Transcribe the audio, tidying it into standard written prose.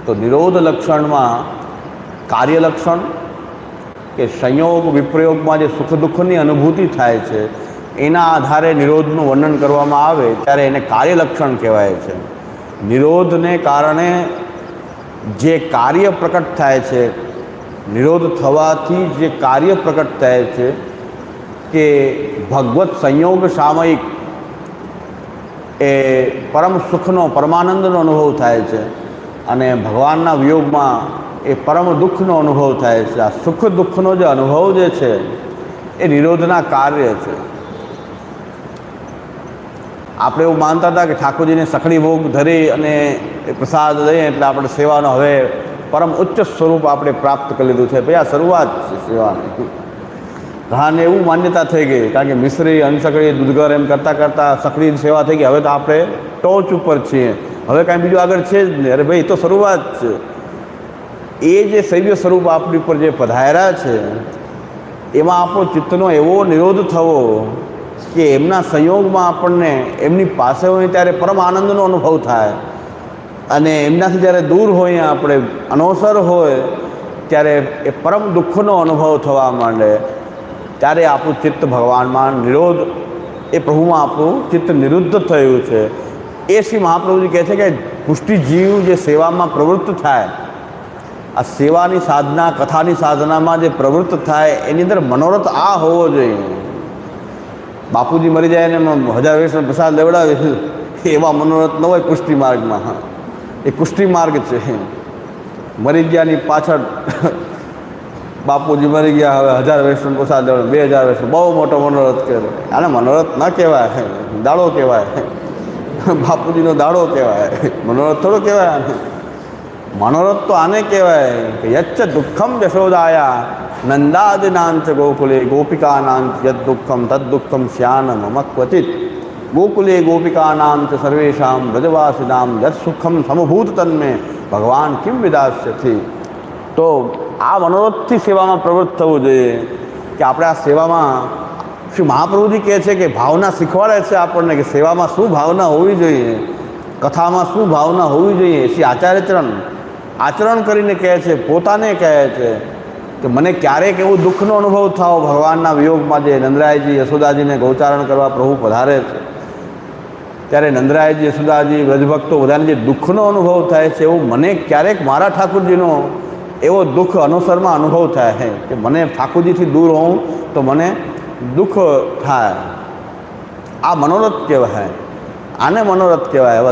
तो निरोध लक्षण में कार्य लक्षण के संयोग विप्रयोग में जो सुख दुखनी अनुभूति थाय छे एना आधारे निरोधનું વર્ણન કરવામાં આવે ત્યારે એને કાર્ય લક્ષણ કહેવાય છે। નિરોધને કારણે જે કાર્ય પ્રકટ થાય છે, નિરોધ થવાથી જે કાર્ય પ્રકટ થાય છે કે ભગવત સંયોગ સામયિક એ પરમ સુખનો પરમાનંદનો અનુભવ થાય છે અને ભગવાનના વિયોગમાં એ પરમ દુઃખનો અનુભવ થાય છે। આ સુખ દુઃખનો જે અનુભવ જે છે એ નિરોધના કાર્ય છે। આપણે એવું માનતા હતા કે ઠાકોરજીને સખડી ભોગ ધરી અને પ્રસાદ લઈએ એટલે આપણે સેવાનો હવે પરમ ઉચ્ચ સ્વરૂપ આપણે પ્રાપ્ત કરી લીધું છે। ભાઈ આ શરૂઆત છે સેવાની। ઘણાને એવું માન્યતા થઈ ગઈ, કારણ કે મિશ્રી અનસકડી દૂધઘર એમ કરતાં કરતાં સખડીની સેવા થઈ ગઈ। હવે તો આપણે ટોચ ઉપર છીએ, હવે કાંઈ બીજું આગળ છે જ નહીં। અરે ભાઈ એ તો શરૂઆત છે। એ જે શૈવ્ય સ્વરૂપ આપણી ઉપર જે પધાર્યા છે એમાં આપણો ચિત્તનો એવો નિરોધ થવો કે એમના સંયોગમાં આપણને એમની પાસે હોય ત્યારે પરમ આનંદનો અનુભવ થાય અને એમનાથી જ્યારે દૂર હોય આપણે અનવસર હોય ત્યારે એ પરમ દુઃખનો અનુભવ થવા માંડે। ત્યારે આપણું ચિત્ત ભગવાનમાં નિરોધ, એ પ્રભુમાં આપણું ચિત્ત નિરુદ્ધ થયું છે। એ શ્રી મહાપ્રભુજી કહે છે કે પુષ્ટિ જીવ જે સેવામાં પ્રવૃત્ત થાય, આ સેવાની સાધના કથાની સાધનામાં જે પ્રવૃત્ત થાય એની અંદર મનોરથ આ હોવો જોઈએ। બાપુજી મરી જાય ને 1000 વર્ષનો પ્રસાદ લેવડાવે એવા મનોરથ ન હોય પુષ્ટિ માર્ગમાં। હા, એ પુષ્ટિ માર્ગ છે। મરી ગયાની પાછળ બાપુજી મરી ગયા, હવે 1000 વર્ષનો પ્રસાદ લેવડાવે, 2000 વર્ષનો બહુ મોટો મનોરથ કરે। આને મનોરથ ન કહેવાય, દાડો કહેવાય। બાપુજીનો દાડો કહેવાય, મનોરથ થોડો કહેવાય। આને મનોરથ તો આને કહેવાય કે યચ્ચ દુઃખમ યશોદાયા નંદાદિનાંચ ગોકુલે ગોપિકાનાંચ યદ દુઃખમ તદ દુઃખમ શ્યાન મમ ક્વચિત ગોકુલે ગોપિકાનામ ચ સર્વેષામ વ્રજવાસિનામ યદ સુખમ સમભૂત તન્મે ભગવાન કિમ વિદાસ્યથી। તો આ મનોરથથી સેવામાં પ્રવૃત્ત થવું જોઈએ કે આપણે આ સેવામાં શ્રી મહાપ્રભુજી કહે છે કે ભાવના શીખવાડે છે આપણને કે સેવામાં શું ભાવના હોવી જોઈએ, કથામાં શું ભાવના હોવી જોઈએ। શ્રી આચાર્યચરણ આચરણ કરીને કહે છે, પોતાને કહે છે કે મને ક્યારેક એવું દુઃખનો અનુભવ થાવ ભગવાનના વિયોગમાં। જે નંદરાયજી યશોદાજીને ગૌચારણ કરવા પ્રભુ પધારે છે ત્યારે નંદરાયજી યશોદાજી વ્રજભક્તો બધાને જે દુઃખનો અનુભવ થાય છે એવું મને ક્યારેક મારા ઠાકોરજીનો એવો દુઃખ અનુસરમાં અનુભવ થાય છે કે મને ઠાકોરજીથી દૂર હોઉં તો મને દુઃખ થાય। આ મનોરથ કહેવાય, આને મનોરથ કહેવાય।